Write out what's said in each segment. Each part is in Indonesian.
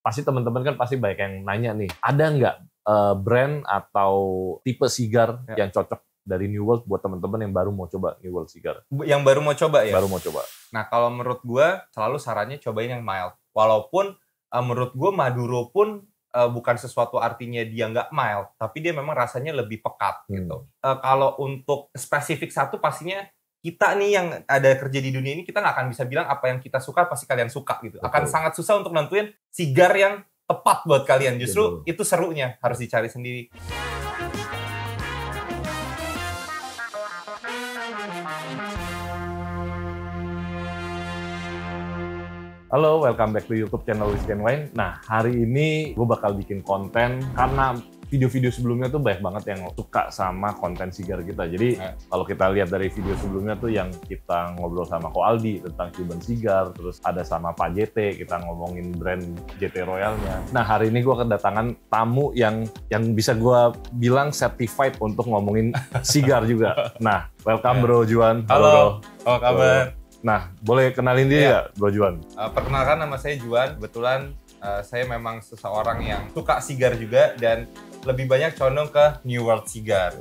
pasti teman-teman kan pasti banyak yang nanya nih, ada nggak brand atau tipe sigar yang cocok dari New World buat teman-teman yang baru mau coba New World cigar? Yang baru mau coba ya? Baru mau coba. Nah, kalau menurut gue selalu sarannya cobain yang mild. Walaupun menurut gue Maduro pun bukan sesuatu artinya dia nggak mild, tapi dia memang rasanya lebih pekat gitu. Kalau untuk spesifik satu pastinya kita nih yang ada kerja di dunia ini, kita nggak akan bisa bilang apa yang kita suka pasti kalian suka gitu. Akan sangat susah untuk nentuin sigar yang tepat buat kalian. Justru itu serunya, harus dicari sendiri. Halo, welcome back to YouTube channel Whiskey and Wine. Nah, hari ini gue bakal bikin konten karena video-video sebelumnya tuh banyak banget yang suka sama konten sigar kita. Jadi kalau kita lihat dari video sebelumnya tuh yang kita ngobrol sama Ko Aldi tentang Cuban Cigar, terus ada sama Pak JT, kita ngomongin brand JT Royalnya. Nah, hari ini gue kedatangan tamu yang bisa gue bilang certified untuk ngomongin sigar juga. Nah, welcome Bro Juan. Halo, apa kabar? Nah, boleh kenalin diri nggak, Bro Juan? Perkenalkan, nama saya Juan. Kebetulan saya memang seseorang yang suka sigar juga dan lebih banyak condong ke New World Cigar.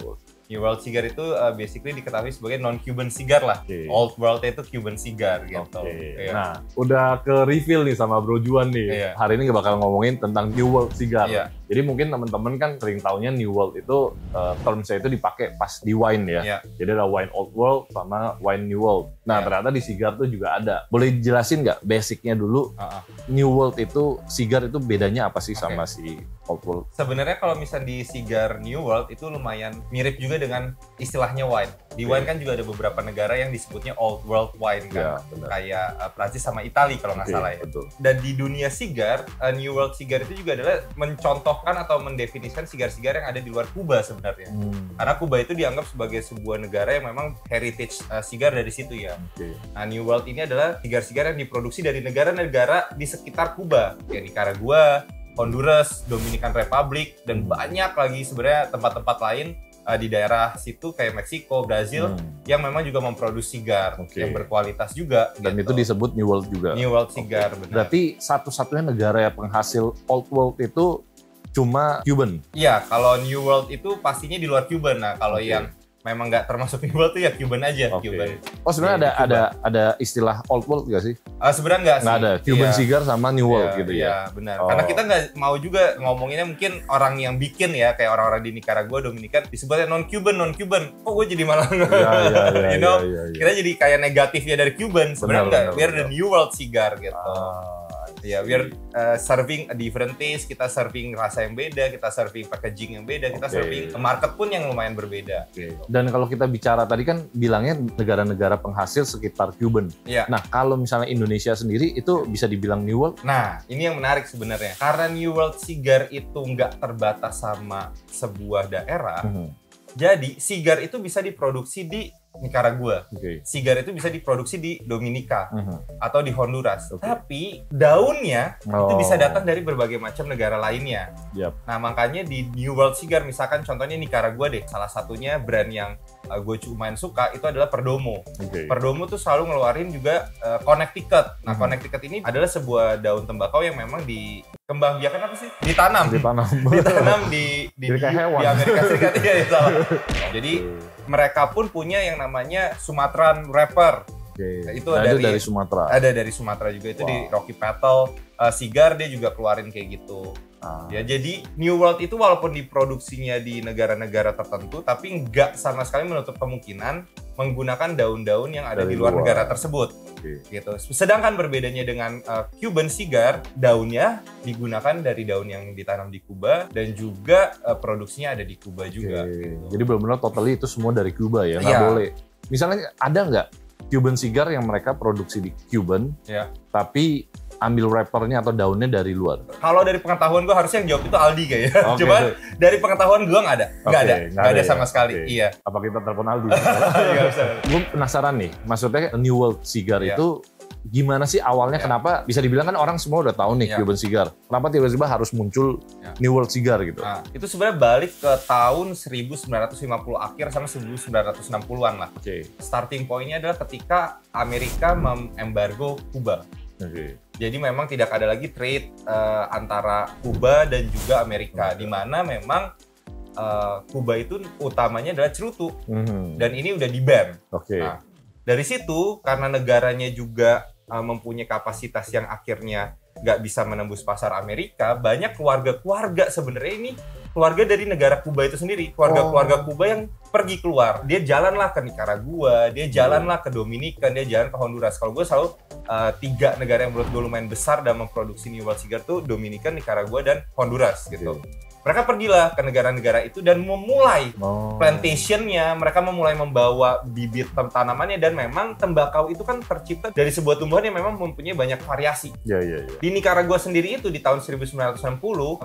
New World Cigar itu basically diketahui sebagai non-Cuban cigar lah. Old World itu Cuban cigar gitu. Iya. Nah, udah ke reveal nih sama Bro Juan nih. Hari ini bakal ngomongin tentang New World Cigar. Jadi mungkin teman-teman kan sering taunya New World itu termnya itu dipakai pas di wine ya. Jadi ada wine Old World sama wine New World. Nah, ternyata di sigar tuh juga ada. Boleh jelasin nggak basicnya dulu? New World itu sigar itu bedanya apa sih sama si Old World? Sebenarnya kalau misalnya di sigar New World itu lumayan mirip juga dengan istilahnya wine. Di wine kan juga ada beberapa negara yang disebutnya Old World wine kan. Kayak Prancis sama Italia kalau nggak salah ya. Betul. Dan di dunia sigar, New World cigar itu juga adalah mencontohkan atau mendefinisikan sigar-sigar yang ada di luar Kuba sebenarnya. Karena Kuba itu dianggap sebagai sebuah negara yang memang heritage sigar dari situ ya. Nah, New World ini adalah sigar-sigar yang diproduksi dari negara-negara di sekitar Kuba. Kayak Nicaragua, Honduras, Dominican Republic, dan banyak lagi sebenarnya tempat-tempat lain di daerah situ kayak Meksiko, Brazil yang memang juga memproduksi sigar yang berkualitas juga. Dan itu disebut New World juga. New World cigar, benar. Berarti satu-satunya negara yang penghasil Old World itu cuma Cuban? Iya, kalau New World itu pastinya di luar Cuban. Nah, kalau yang memang nggak termasuk New World tuh ya Cuban aja. Cuban. Oh, sebenarnya ada istilah Old World nggak sih? Sebenarnya nggak sih. Nggak ada. Cuban cigar sama New World gitu ya? Iya, benar. Karena kita nggak mau juga ngomonginnya mungkin orang yang bikin ya, kayak orang-orang di Nicaragua, Dominikan, disebutnya non-Cuban. Kok gue jadi malah kita jadi kayak negatifnya dari Cuban. Sebenarnya nggak, we're the New World cigar gitu. Ya, we're serving a different taste, kita serving rasa yang beda, kita serving packaging yang beda, kita serving market pun yang lumayan berbeda. Dan kalau kita bicara tadi kan bilangnya negara-negara penghasil sekitar Cuban. Nah, kalau misalnya Indonesia sendiri itu bisa dibilang New World? Nah, ini yang menarik sebenarnya. Karena New World cigar itu nggak terbatas sama sebuah daerah, jadi sigar itu bisa diproduksi di Nicaragua. Sigar itu bisa diproduksi di Dominika atau di Honduras. Tapi daunnya itu bisa datang dari berbagai macam negara lainnya. Nah, makanya di New World Cigar misalkan contohnya Nicaragua deh. Salah satunya brand yang gue lumayan suka itu adalah Perdomo. Perdomo tuh selalu ngeluarin juga Connecticut. Nah, Connecticut ini adalah sebuah daun tembakau yang memang dikembang biakan apa sih? Ditanam di Amerika Serikat ya, salah. Jadi mereka pun punya yang namanya Sumatran Wrapper. Itu dari Sumatera. Ada dari Sumatera juga, itu di Rocky Petal Cigar dia juga keluarin kayak gitu. Ya, jadi New World itu walaupun diproduksinya di negara-negara tertentu, tapi nggak sama sekali menutup kemungkinan menggunakan daun-daun yang ada di luar negara tersebut. Gitu. Sedangkan berbedanya dengan Cuban cigar, daunnya digunakan dari daun yang ditanam di Kuba dan juga produksinya ada di Kuba juga. Gitu. Jadi benar-benar totally itu semua dari Kuba ya, nggak boleh. Misalnya ada nggak Cuban cigar yang mereka produksi di Cuban, tapi ambil wrappernya atau daunnya dari luar? Kalau dari pengetahuan gue harusnya yang jawab itu Aldi kayaknya. Cuma dari pengetahuan gue nggak ada. Nggak ada sama sekali. Iya. Apa kita telepon Aldi? Gue penasaran nih, maksudnya New World Cigar itu gimana sih awalnya? Kenapa bisa dibilang kan orang semua udah tahu nih Cuban Cigar. Kenapa tiba-tiba harus muncul New World Cigar gitu? Nah, itu sebenarnya balik ke tahun 1950 akhir sama 1960-an lah. Starting point-nya adalah ketika Amerika mengembargo Kuba. Jadi memang tidak ada lagi trade antara Kuba dan juga Amerika, di mana memang Kuba itu utamanya adalah cerutu, dan ini udah di-ban. Nah, dari situ karena negaranya juga mempunyai kapasitas yang akhirnya nggak bisa menembus pasar Amerika, banyak keluarga-keluarga sebenarnya ini keluarga dari negara Kuba itu sendiri, keluarga-keluarga Kuba yang pergi keluar. Dia jalanlah ke Nicaragua, dia jalanlah ke Dominikan, dia jalan ke Honduras. Kalau gue selalu 3 negara yang menurut gue lumayan besar dalam memproduksi New World Cigar tuh Dominikan, Nicaragua, dan Honduras gitu. Mereka pergilah ke negara-negara itu dan memulai plantationnya, mereka memulai membawa bibit tanamannya, dan memang tembakau itu kan tercipta dari sebuah tumbuhan yang memang mempunyai banyak variasi. Di Nicaragua sendiri itu di tahun 1960,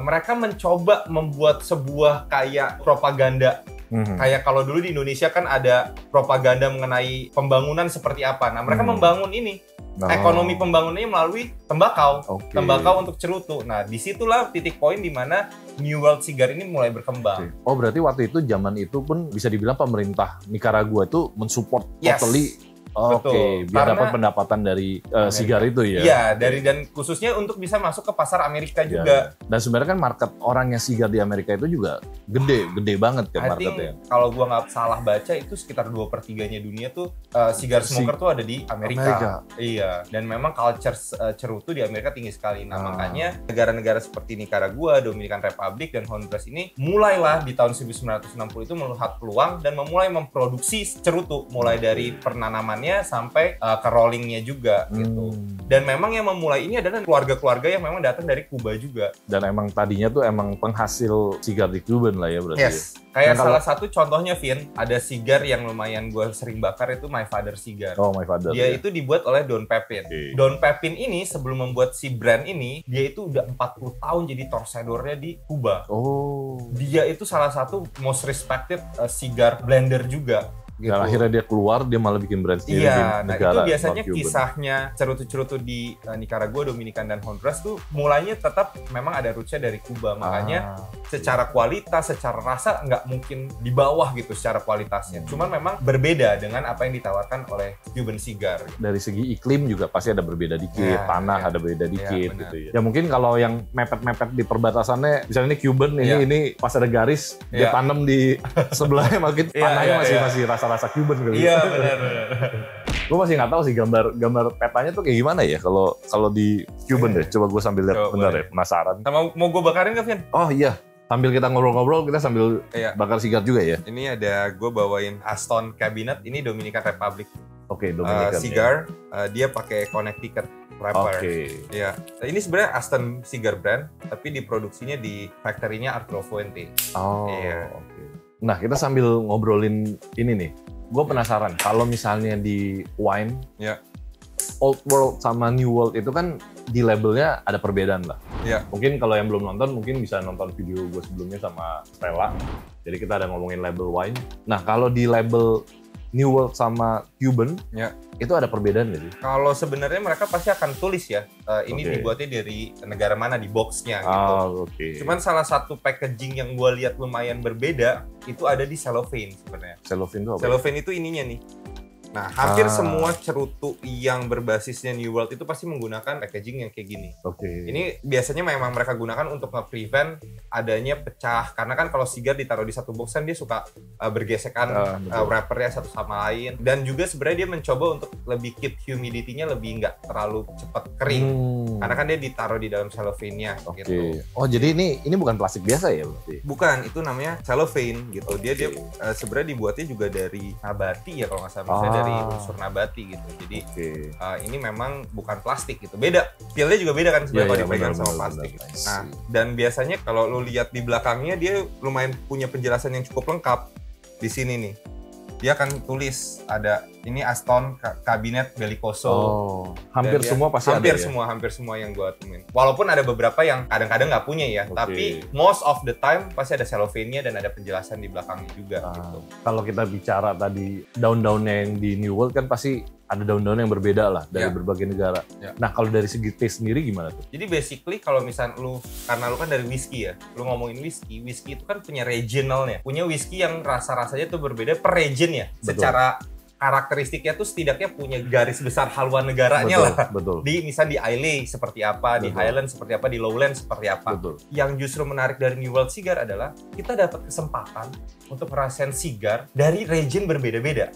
mereka mencoba membuat sebuah kayak propaganda. Kayak kalau dulu di Indonesia kan ada propaganda mengenai pembangunan seperti apa. Nah, mereka membangun ini. Ekonomi pembangunannya melalui tembakau, tembakau untuk cerutu. Nah, disitulah titik poin di mana New World Cigar ini mulai berkembang. Oh, berarti waktu itu zaman itu pun bisa dibilang pemerintah Nicaragua itu mensupport totally. Biar dapat pendapatan dari sigar itu ya. Iya, dan khususnya untuk bisa masuk ke pasar Amerika juga. Dan sebenarnya kan market orangnya sigar di Amerika itu juga gede banget kan marketnya. Kalau gua nggak salah baca itu sekitar 2/3-nya dunia tuh sigar smoker tuh ada di Amerika. Iya, dan memang culture cerutu di Amerika tinggi sekali. Nah, makanya negara-negara seperti Nicaragua, Dominican Republic, dan Honduras ini mulailah di tahun 1960 itu melihat peluang dan memulai memproduksi cerutu, mulai dari penanaman sampai ke rollingnya juga gitu. Dan memang yang memulai ini adalah keluarga-keluarga yang memang datang dari Kuba juga. Dan emang tadinya tuh emang penghasil sigar di Cuban lah ya berarti. Kayak salah satu contohnya, Vin, ada sigar yang lumayan gue sering bakar itu My Father Cigar. My Father. Dia itu dibuat oleh Don Pepin. Don Pepin ini sebelum membuat si brand ini, dia itu udah 40 tahun jadi torcedornya di Kuba. Dia itu salah satu most respected cigar blender juga. Gitu. Dan akhirnya dia keluar, dia malah bikin brand sendiri di negara. Nah itu biasanya kisahnya cerutu-cerutu di Nicaragua, Dominikan, dan Honduras tuh mulainya tetap memang ada roots-nya dari Kuba. Makanya secara kualitas, secara rasa nggak mungkin di bawah gitu secara kualitasnya. Cuman memang berbeda dengan apa yang ditawarkan oleh Cuban cigar. Dari segi iklim juga pasti ada berbeda dikit, tanah ada berbeda dikit gitu ya. Ya mungkin kalau yang mepet-mepet di perbatasannya, misalnya ini Cuban, ini pas ada garis, dia tanam di sebelahnya mungkin tanahnya masih rasa Cuban kali. Iya, benar. Gue masih nggak tahu sih gambar petanya tuh kayak gimana ya kalau di Cuban deh. Coba gue sambil lihat bentar ya, penasaran. Sama mau gue bakarin nggak, Vin? Oh iya, sambil kita ngobrol-ngobrol kita sambil bakar sigar juga ya. Ini ada gue bawain Aston Cabinet, ini Dominican Republic. Dominican cigar. Dia pakai Connecticut wrapper. Ya, ini sebenarnya Aston cigar brand, tapi diproduksinya di factory-nya Arturo Fuente. Nah, kita sambil ngobrolin ini nih. Gue penasaran, kalau misalnya di wine, Old World sama New World itu kan di labelnya ada perbedaan lah. Mungkin kalau yang belum nonton, mungkin bisa nonton video gue sebelumnya sama Stella. Jadi kita ada ngomongin label wine. Nah, kalau di label New World sama Cuban, itu ada perbedaan nggak sih? Kalau sebenarnya mereka pasti akan tulis ya, ini dibuatnya dari negara mana di boxnya gitu. Cuman salah satu packaging yang gue lihat lumayan berbeda, itu ada di cellophane sebenarnya. Cellophane itu apa? Cellophane itu ininya nih. Nah, hampir semua cerutu yang berbasisnya New World itu pasti menggunakan packaging yang kayak gini. Ini biasanya memang mereka gunakan untuk nge-prevent adanya pecah. Karena kan kalau sigar ditaruh di satu box kan dia suka bergesekan wrappernya satu sama lain. Dan juga sebenarnya dia mencoba untuk lebih keep humidity-nya lebih nggak terlalu cepat kering. Karena kan dia ditaruh di dalam cellophane-nya gitu. Oh, jadi ini bukan plastik biasa ya berarti? Bukan, itu namanya cellophane gitu. Dia sebenarnya dibuatnya juga dari nabati ya kalau nggak salah. Misalnya dari unsur nabati gitu. Jadi ini memang bukan plastik gitu. Beda. Feel-nya juga beda kan sebenarnya kalau dipegang sama plastik. Nah, dan biasanya kalau lu lihat di belakangnya dia lumayan punya penjelasan yang cukup lengkap di sini nih. Dia akan tulis ada ini Aston Cabinet Bellicoso. Hampir semua pasti ada ya? Hampir semua yang gua temuin. Walaupun ada beberapa yang kadang-kadang nggak punya ya, tapi most of the time pasti ada cellophane-nya dan ada penjelasan di belakangnya juga gitu. Kalau kita bicara tadi daun-daunnya yang di New World kan pasti ada daun-daun yang berbeda lah dari berbagai negara. Nah, kalau dari segi taste sendiri gimana tuh? Jadi basically kalau misal karena lu kan dari whisky ya, lu ngomongin whisky itu kan punya regionalnya. Punya whisky yang rasa-rasanya tuh berbeda per region ya. Secara karakteristiknya tuh setidaknya punya garis besar haluan negaranya lah. Betul. Misal di Islay seperti apa, di Highland seperti apa, di Lowland seperti apa. Betul. Yang justru menarik dari New World Cigar adalah kita dapat kesempatan untuk ngerasain cigar dari region berbeda-beda.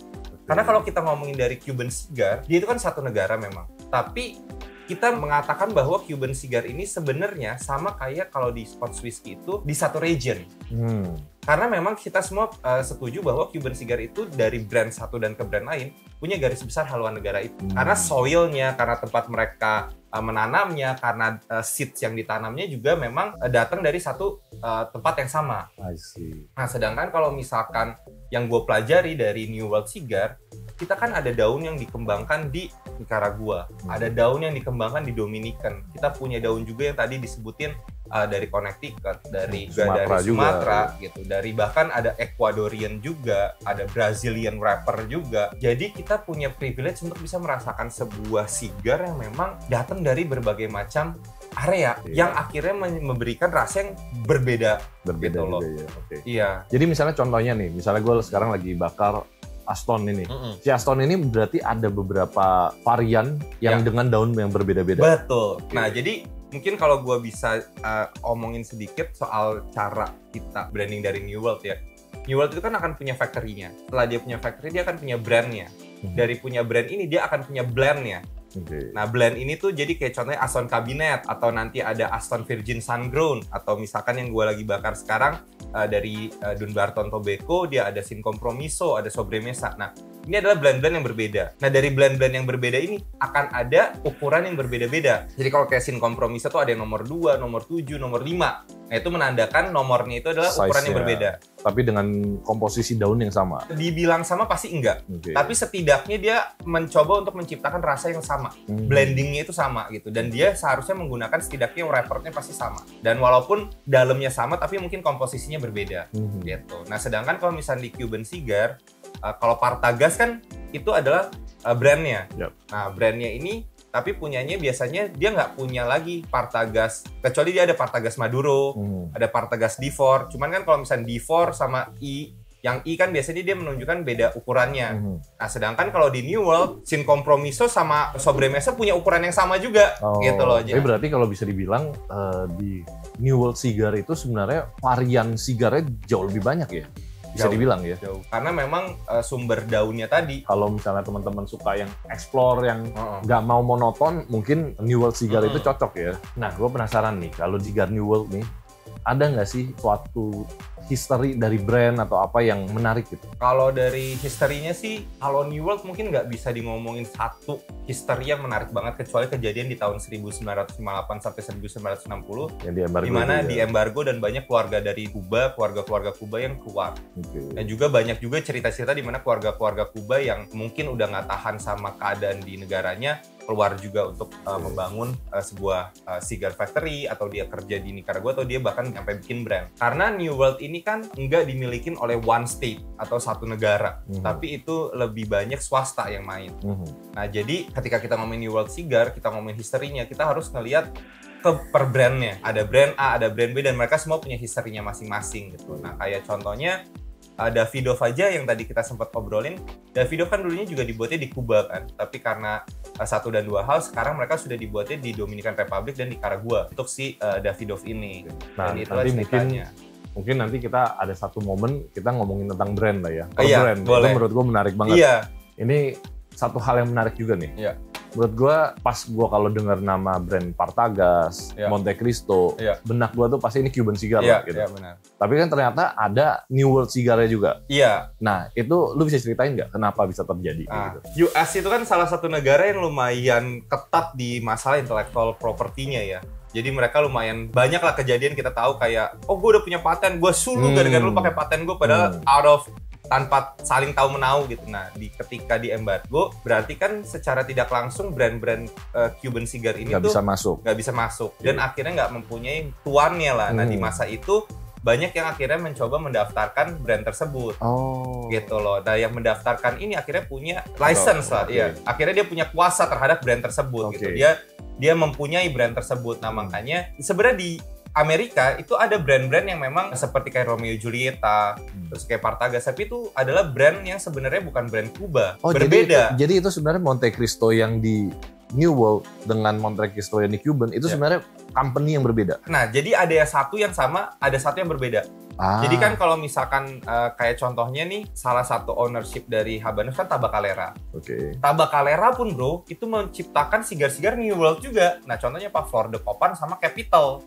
Karena kalau kita ngomongin dari Cuban cigar, dia itu kan satu negara memang. Tapi kita mengatakan bahwa Cuban cigar ini sebenarnya sama kayak kalau di Scotch whisky itu di satu region. Karena memang kita semua setuju bahwa Cuban cigar itu dari brand satu dan ke brand lain punya garis besar haluan negara itu. Karena soilnya, karena tempat mereka menanamnya, karena seeds yang ditanamnya juga memang datang dari satu tempat yang sama. I see. Nah, sedangkan kalau misalkan yang gue pelajari dari New World Cigar, kita kan ada daun yang dikembangkan di Nicaragua, ada daun yang dikembangkan di Dominican, kita punya daun juga yang tadi disebutin dari Connecticut, dari Sumatera gitu, dari bahkan ada Ecuadorian juga, ada Brazilian wrapper juga. Jadi kita punya privilege untuk bisa merasakan sebuah cigar yang memang datang dari berbagai macam area yang akhirnya memberikan rasa yang berbeda gitu loh. Juga, ya. Okay. Iya. Jadi misalnya contohnya nih, misalnya gue sekarang lagi bakar Aston ini. Si Aston ini berarti ada beberapa varian yang dengan daun yang berbeda-beda. Betul. Nah, jadi mungkin kalau gue bisa omongin sedikit soal cara kita branding dari New World ya. New World itu kan akan punya factory-nya. Setelah dia punya factory, dia akan punya brand-nya. Dari punya brand ini, dia akan punya blend-nya. Nah, blend ini tuh jadi kayak contohnya Aston Cabinet, atau nanti ada Aston Virgin Sun Grown, atau misalkan yang gue lagi bakar sekarang dari Dunbarton Tobacco, dia ada Sin Compromiso, ada Sobremesa. Nah, ini adalah blend-blend yang berbeda. Nah, dari blend-blend yang berbeda ini akan ada ukuran yang berbeda-beda. Jadi kalau kayak Sin Compromiso tuh ada yang nomor 2, nomor 7, nomor 5. Nah, itu menandakan nomornya itu adalah ukuran yang berbeda. Tapi dengan komposisi daun yang sama? Dibilang sama pasti enggak. Tapi setidaknya dia mencoba untuk menciptakan rasa yang sama. Blendingnya itu sama gitu. Dan dia seharusnya menggunakan setidaknya wrappernya pasti sama. Dan walaupun dalamnya sama, tapi mungkin komposisinya berbeda. Gitu. Nah, sedangkan kalau misalnya di Cuban Cigar, kalau Partagas kan itu adalah brandnya. Nah, brandnya ini tapi punyanya biasanya dia nggak punya lagi Partagas, kecuali dia ada Partagas Maduro, ada Partagas D4. Cuman kan kalau misalnya D4 sama I, yang I kan biasanya dia menunjukkan beda ukurannya. Nah, sedangkan kalau di New World, Sin Compromiso sama Sobremesa punya ukuran yang sama juga, gitu loh. Jadi berarti kalau bisa dibilang di New World Cigar itu sebenarnya varian cigarnya jauh lebih banyak ya? Bisa dibilang ya? Jauh. Karena memang sumber daunnya tadi. Kalau misalnya teman-teman suka yang explore, yang nggak mau monoton, mungkin New World Cigar itu cocok ya. Nah, gue penasaran nih, kalau cigar New World nih, ada nggak sih suatu history dari brand atau apa yang menarik gitu? Kalau dari historinya sih, kalau New World mungkin nggak bisa ngomongin satu history yang menarik banget, kecuali kejadian di tahun 1958 sampai 1960 yang di embargo, di mana di embargo dan banyak keluarga dari Kuba, keluarga-keluarga Kuba yang keluar. Dan juga banyak juga cerita-cerita di mana keluarga-keluarga Kuba yang mungkin udah nggak tahan sama keadaan di negaranya, keluar juga untuk membangun sebuah cigar factory, atau dia kerja di Nicaragua, atau dia bahkan sampai bikin brand. Karena New World ini kan nggak dimiliki oleh one state atau satu negara, tapi itu lebih banyak swasta yang main. Nah, jadi ketika kita ngomongin New World Cigar, kita ngomongin historinya, kita harus ngelihat ke per brandnya. Ada brand A, ada brand B, dan mereka semua punya historinya masing-masing gitu. Nah, kayak contohnya Davidoff aja yang tadi kita sempat obrolin. Davidoff kan dulunya juga dibuatnya di Kuba kan, tapi karena satu dan dua hal, sekarang mereka sudah dibuatnya di Dominican Republic dan Nicaragua untuk si Davidoff ini. Nah, dan itulah ceritanya. Mungkin nanti kita ada satu momen kita ngomongin tentang brand lah ya. Iya, brand boleh. itu menurut gue menarik banget. Iya. Ini satu hal yang menarik juga nih. Iya. Menurut gue pas gue kalau dengar nama brand Partagas, Monte Cristo, benak gue tuh pasti ini Cuban Cigar lah gitu. Iya, benar. Tapi kan ternyata ada New World Cigarnya juga. Iya. Nah, itu lu bisa ceritain nggak kenapa bisa terjadi gitu? US itu kan salah satu negara yang lumayan ketat di masalah intellectual property-nya ya. Jadi mereka lumayan banyak lah kejadian kita tahu kayak, oh gue udah punya paten, gue suruh gara-gara lu pakai paten gue, padahal out of tanpa saling tahu menahu gitu. Nah, ketika di embargo, berarti kan secara tidak langsung brand-brand Cuban Cigar ini nggak bisa masuk. Dan akhirnya nggak mempunyai tuannya lah. Nah, di masa itu banyak yang akhirnya mencoba mendaftarkan brand tersebut. Gitu loh. Nah, yang mendaftarkan ini akhirnya punya license lah. Iya. Akhirnya dia punya kuasa terhadap brand tersebut gitu. Dia mempunyai brand tersebut. Nah, makanya sebenarnya di Amerika itu ada brand-brand yang memang seperti kayak Romeo Julieta, terus kayak Partagas, tapi itu adalah brand yang sebenarnya bukan brand Kuba, berbeda. Jadi itu sebenarnya Monte Cristo yang di New World dengan Monte Cristo yang di Cuban itu sebenarnya company yang berbeda. Nah, jadi ada satu yang sama, ada satu yang berbeda. Jadi kan kalau misalkan kayak contohnya nih, salah satu ownership dari Habanos kan Tabacalera. Tabacalera pun bro, itu menciptakan sigar-sigar New World juga. Nah contohnya apa? Flor de Copan sama Capital.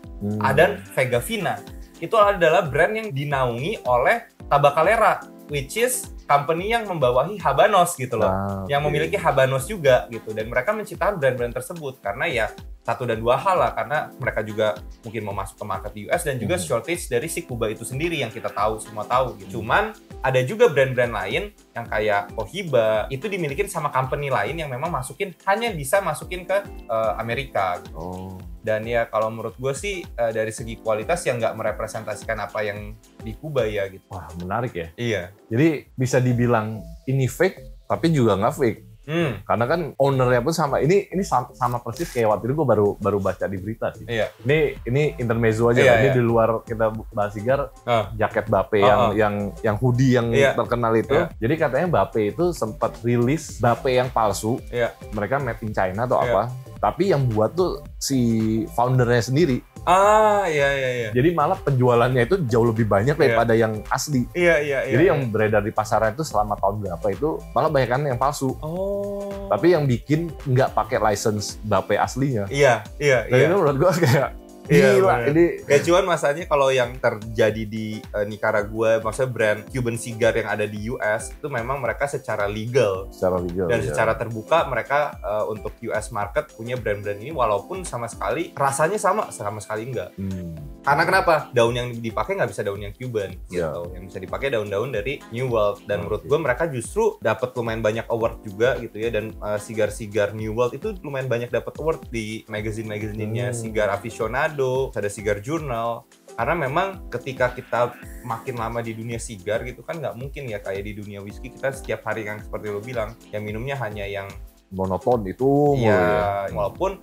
Dan Vega Fina. Itu adalah brand yang dinaungi oleh Tabacalera, which is company yang membawahi Habanos gitu loh. Yang memiliki Habanos juga gitu. Dan mereka menciptakan brand-brand tersebut karena ya satu dan dua hal lah, karena mereka juga mungkin mau masuk ke market di US dan juga shortage dari si Kuba itu sendiri yang kita tahu, semua tahu gitu. Cuman ada juga brand-brand lain yang kayak Cohiba itu dimiliki sama company lain yang memang hanya bisa masukin ke Amerika gitu. Dan ya kalau menurut gue sih dari segi kualitas yang nggak merepresentasikan apa yang di Kuba ya gitu. Wah menarik ya. Iya. Jadi bisa dibilang ini fake tapi juga nggak fake. Karena kan ownernya pun sama. Ini sama persis kayak waktu itu gue baru baca di berita sih. Iya. Ini intermezzo aja. Ini di luar kita bahas sigar, jaket Bape yang hoodie yang terkenal itu. Jadi katanya Bape itu sempat rilis Bape yang palsu. Mereka made in China atau apa. Tapi yang buat tuh si foundernya sendiri. Iya. Jadi malah penjualannya itu jauh lebih banyak daripada yang asli. Iya. Jadi yang beredar di pasaran itu selama tahun berapa itu malah banyak yang palsu. Tapi yang bikin nggak pakai license Bape aslinya. Iya. Dan itu menurut gue kayak gila. Ini kayak cuman masalahnya kalau yang terjadi di Nicaragua, maksudnya brand Cuban cigar yang ada di US itu memang mereka secara legal dan secara terbuka mereka untuk US market punya brand-brand ini, walaupun sama sekali rasanya sama sekali enggak. Karena kenapa? Daun yang dipakai nggak bisa daun yang Cuban gitu. Yang bisa dipakai daun-daun dari New World. Dan menurut gue mereka justru dapat lumayan banyak award juga gitu ya. Dan sigar-sigar New World itu lumayan banyak dapat award di magazine-magazinenya Cigar Aficionado, ada Cigar Journal. Karena memang ketika kita makin lama di dunia sigar gitu kan nggak mungkin ya kayak di dunia whisky kita setiap hari kan seperti lo bilang yang minumnya hanya yang monoton itu. Walaupun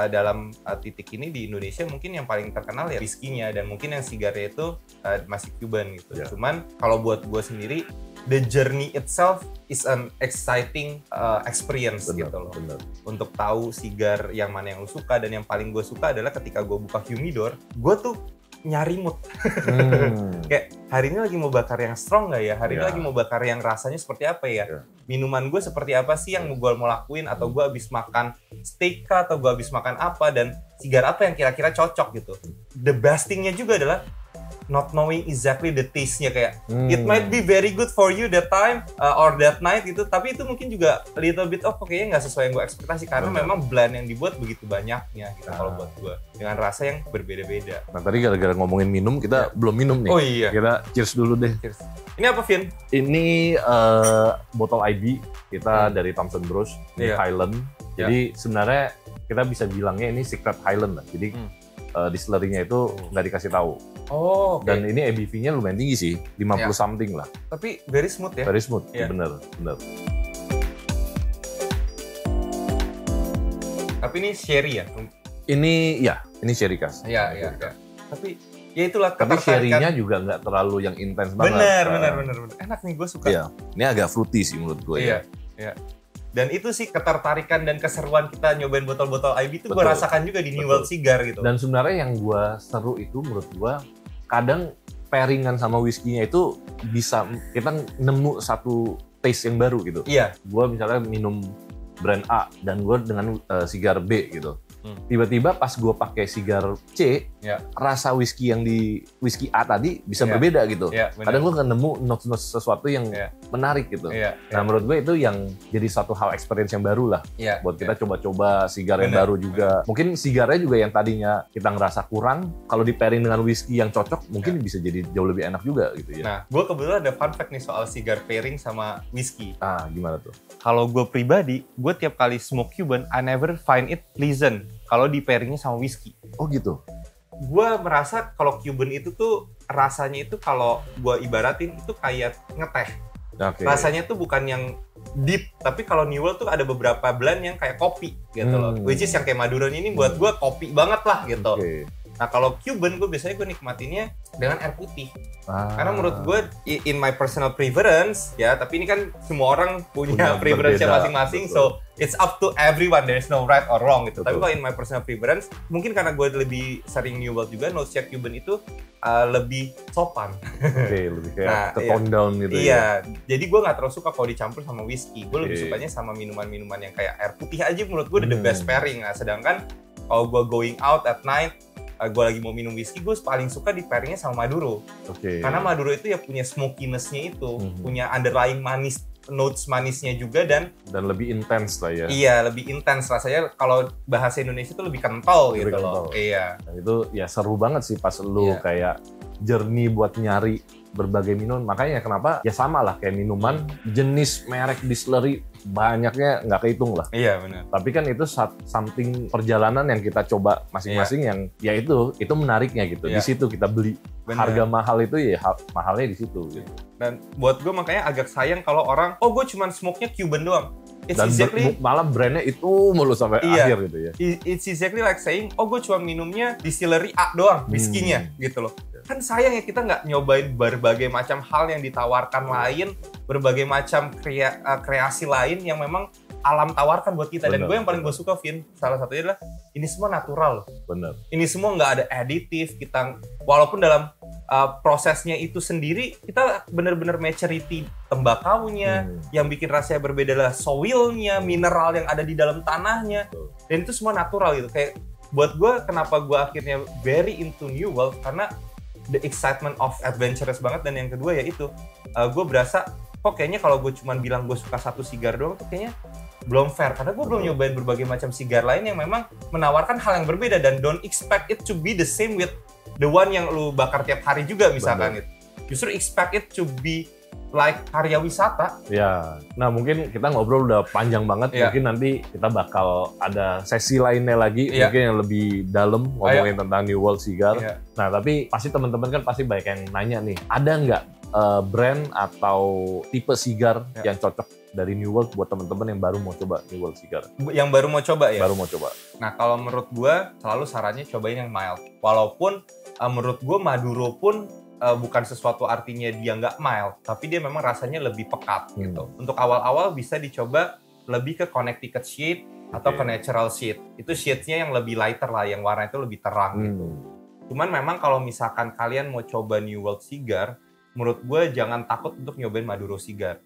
dalam titik ini di Indonesia mungkin yang paling terkenal ya whisky-nya, dan mungkin yang sigarnya itu masih Cuban gitu. Cuman kalau buat gue sendiri, the journey itself is an exciting experience gitu loh. Untuk tahu sigar yang mana yang lu suka, dan yang paling gue suka adalah ketika gue buka humidor, gue tuh nyari mood. Kayak hari ini lagi mau bakar yang strong nggak ya? Hari ini lagi mau bakar yang rasanya seperti apa ya? Minuman gue seperti apa sih yang gue mau lakuin? Atau gue habis makan steak kah? Atau gue habis makan apa? Dan sigar apa yang kira-kira cocok gitu. The best thing-nya juga adalah not knowing exactly the taste-nya, kayak it might be very good for you that time or that night gitu, tapi itu mungkin juga a little bit kayaknya nggak sesuai yang gue ekspektasi karena memang blend yang dibuat begitu banyaknya gitu kalau buat gue, dengan rasa yang berbeda-beda. Nah tadi gara-gara ngomongin minum, kita belum minum nih. Oh iya. Kita cheers dulu deh. Cheers. Ini apa, Vin? Ini botol IB kita dari Thompson Bros, ini Highland. Jadi sebenarnya kita bisa bilangnya ini Secret Highland lah. Jadi distillery-nya itu nggak dikasih tahu. Dan ini ABV-nya lumayan tinggi sih, 50 something lah. Tapi very smooth ya? Very smooth, bener. Tapi ini sherry ya? Ini sherry khas. Iya. Tapi ya itulah. Tapi sherry-nya juga nggak terlalu yang intens banget. Bener. Enak nih, gue suka. Iya. Ini agak fruity sih menurut gue. Iya. Dan itu sih ketertarikan dan keseruan kita nyobain botol-botol IB itu gue rasakan juga di New World Cigar gitu. Dan sebenarnya yang gue seru itu menurut gue, kadang pairingan sama whisky-nya itu bisa kita nemu satu taste yang baru gitu. Iya. Gue misalnya minum brand A dan gue dengan sigar B gitu. Tiba-tiba pas gue pakai sigar C, rasa whisky yang di whisky A tadi bisa berbeda gitu. Kadang gue nemu notes sesuatu yang menarik gitu. Nah menurut gue itu yang jadi satu hal experience yang baru lah. Buat kita coba-coba sigar yang baru juga. Mungkin sigarnya juga yang tadinya kita ngerasa kurang, kalau di pairing dengan whisky yang cocok, mungkin bisa jadi jauh lebih enak juga gitu ya. Nah, gue kebetulan ada fun fact nih soal sigar pairing sama whisky. Gimana tuh? Kalau gue pribadi, gue tiap kali smoke Cuban, I never find it pleasant kalau di pairingnya sama whisky. Oh gitu? Gue merasa kalau Cuban itu tuh rasanya itu kalau gue ibaratin itu kayak ngeteh. Rasanya tuh bukan yang deep, tapi kalau New World tuh ada beberapa blend yang kayak kopi gitu loh. Which is yang kayak Maduro ini buat gue kopi banget lah gitu. Nah kalau Cuban gue biasanya nikmatinnya dengan air putih. Karena menurut gue in my personal preference ya, tapi ini kan semua orang punya preference-nya masing-masing, so it's up to everyone, there's no right or wrong gitu. Tapi kalau in my personal preference, mungkin karena gue lebih sering New World juga, Notes Cuban itu lebih sopan. Oke, lebih kayak tone down gitu ya. Iya, jadi gue nggak terlalu suka kalau dicampur sama whiskey. Gue lebih sukanya sama minuman-minuman yang kayak air putih aja, menurut gue the best pairing. Nah, sedangkan kalau gue going out at night, gue lagi mau minum whiskey, gue paling suka di pairingnya sama Maduro. Karena Maduro itu ya punya smokiness-nya itu, punya underlying manis, notes manisnya juga dan lebih intens lah ya. Iya, lebih intens rasanya. Kalau bahasa Indonesia itu lebih kental gitu loh. Iya. Nah, itu ya seru banget sih pas lu kayak journey buat nyari berbagai minuman. Makanya kenapa ya sama lah kayak minuman jenis merek distillery banyaknya nggak kehitung lah. Iya benar. Tapi kan itu something perjalanan yang kita coba masing-masing yang ya itu menariknya gitu. Di situ kita beli. Harga mahal itu ya mahalnya di situ gitu. Dan buat gue makanya agak sayang kalau orang gue cuman smoke-nya Cuban doang. Dan malah brandnya itu mulu sampai akhir gitu ya. It's exactly like saying, gue cuma minumnya distillery A doang, whiskey-nya gitu loh. Kan sayang ya kita nggak nyobain berbagai macam hal yang ditawarkan lain, berbagai macam kreasi lain yang memang alam tawarkan buat kita. Dan gue yang paling gue suka, Vin, salah satunya adalah ini semua natural. Bener. Ini semua nggak ada aditif. Kita walaupun dalam prosesnya itu sendiri kita benar-benar maturity tembakaunya, yang bikin rasanya berbeda adalah soilnya, mineral yang ada di dalam tanahnya, dan itu semua natural gitu. Kayak buat gue kenapa gue akhirnya very into New World karena the excitement of adventurous banget, dan yang kedua ya itu gue berasa kok kayaknya kalau gue cuma bilang gue suka satu sigar doang tuh kayaknya belum fair, karena gue belum nyobain berbagai macam sigar lain yang memang menawarkan hal yang berbeda, dan don't expect it to be the same with the one yang lu bakar tiap hari juga misalkan gitu. Justru expect it to be like karya wisata. Ya, nah mungkin kita ngobrol udah panjang banget, mungkin nanti kita bakal ada sesi lainnya lagi, mungkin yang lebih dalam ngomongin tentang New World Cigar. Nah tapi pasti teman-teman kan pasti banyak yang nanya nih, ada nggak brand atau tipe sigar yang cocok dari New World buat teman-teman yang baru mau coba New World Cigar? Yang baru mau coba ya? Baru mau coba. Nah kalau menurut gue selalu sarannya cobain yang mild. Walaupun menurut gue Maduro pun bukan sesuatu artinya dia nggak mild, tapi dia memang rasanya lebih pekat gitu. Untuk awal-awal bisa dicoba lebih ke Connecticut shade atau ke natural shade. Itu shade-nya yang lebih lighter lah, yang warna itu lebih terang gitu. Cuman memang kalau misalkan kalian mau coba New World Cigar, menurut gue jangan takut untuk nyobain Maduro Cigar.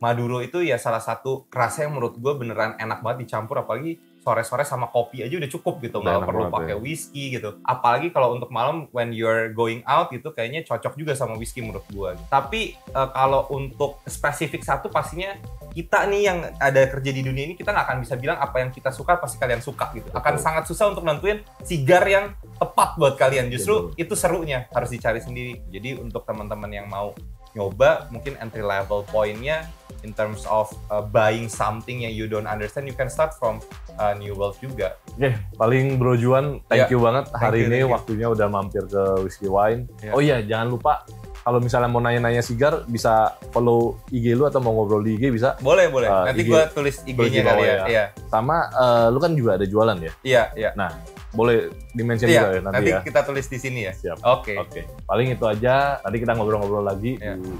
Maduro itu ya salah satu rasa yang menurut gue beneran enak banget dicampur, apalagi sore-sore sama kopi aja udah cukup gitu, nggak perlu pakai whisky gitu. Apalagi kalau untuk malam when you're going out gitu kayaknya cocok juga sama whisky menurut gue. Tapi kalau untuk spesifik satu pastinya kita nih yang ada kerja di dunia ini, kita nggak akan bisa bilang apa yang kita suka pasti kalian suka gitu. Akan sangat susah untuk nentuin sigar yang tepat buat kalian. Justru itu serunya, harus dicari sendiri. Jadi untuk teman-teman yang mau nyoba, mungkin entry level point-nya in terms of buying something yang you don't understand, you can start from New World juga. Oke, paling Bro Juan, thank you banget hari ini waktunya udah mampir ke Whiskey Wine. Oh iya, jangan lupa kalau misalnya mau nanya-nanya sigar bisa follow IG lu atau mau ngobrol di IG bisa. Boleh. Nanti gua tulis IG-nya kali ya. Iya. Sama lu kan juga ada jualan ya? Iya. Nah, boleh di-mention juga ya nanti ya. Nanti kita tulis di sini ya. Siap. Oke. Paling itu aja. Nanti kita ngobrol-ngobrol lagi di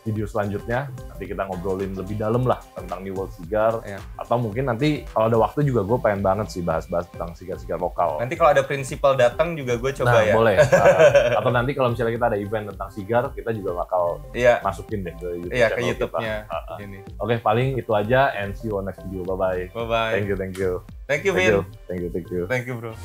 video selanjutnya. Nanti kita ngobrolin lebih dalam lah tentang New World Cigar. Atau mungkin nanti kalau ada waktu juga gue pengen banget sih bahas-bahas tentang sigar-sigar lokal. Nanti kalau ada prinsipal datang juga gue coba ya. Boleh. Atau nanti kalau misalnya kita ada event tentang sigar, kita juga bakal masukin deh ke YouTube. Iya, ke YouTube-nya. Oke, paling itu aja and see you on next video. Bye-bye. Bye-bye. Thank you. Thank you, Vin. Thank you, bro.